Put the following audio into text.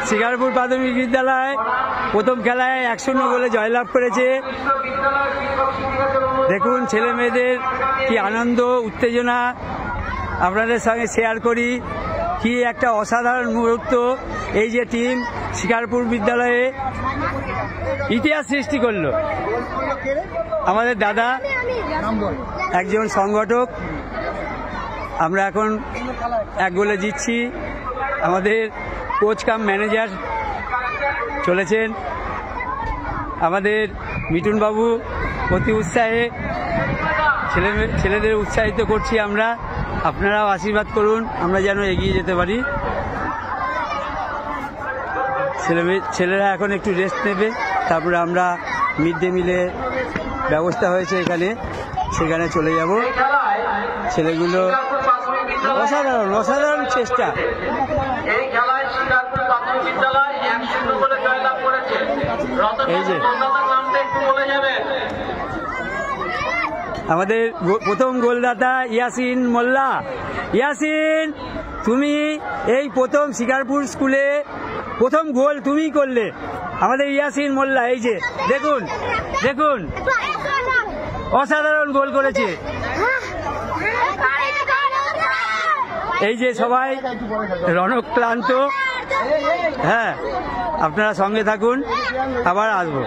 শিকারপুর প্রাথমিক বিদ্যালয় প্রথম খেলায় 1-0 গোলে জয়লাভ করেছে। দেখুন ছেলে মেয়েদের কি আনন্দ উত্তেজনা আপনাদের সঙ্গে শেয়ার করি। কি একটা অসাধারণ মুহূর্ত। এই যে টিম শিকারপুর বিদ্যালয়ে ইতিহাস সৃষ্টি করলো। আমাদের দাদা একজন সংগঠক। আমরা এখন 1 গোলে জিতছি। আমাদের কোচ কাম ম্যানেজার চলেছেন। আমাদের মিঠুন বাবু অতি উৎসাহে ছেলেদের উৎসাহিত করছি আমরা। আপনারাও আশীর্বাদ করুন আমরা যেন এগিয়ে যেতে পারি। ছেলেরা এখন একটু রেস্ট নেবে, তারপরে আমরা মিড ডে মিলের ব্যবস্থা হয়েছে এখানে, সেখানে চলে যাব। ছেলেগুলো অসাধারণ অসাধারণ চেষ্টা। এই যে আমাদের প্রথম গোলদাতা ইয়াসিন মোল্লা। ইয়াসিন, তুমি এই প্রথম শিকারপুর স্কুলে প্রথম গোল তুমিই করলে। আমাদের ইয়াসিন মোল্লা, এই যে দেখুন দেখুন অসাধারণ গোল করেছে। এই যে সবাই রণক্লান্ত। হ্যাঁ, আপনারা সঙ্গে থাকুন, আবার আসবো।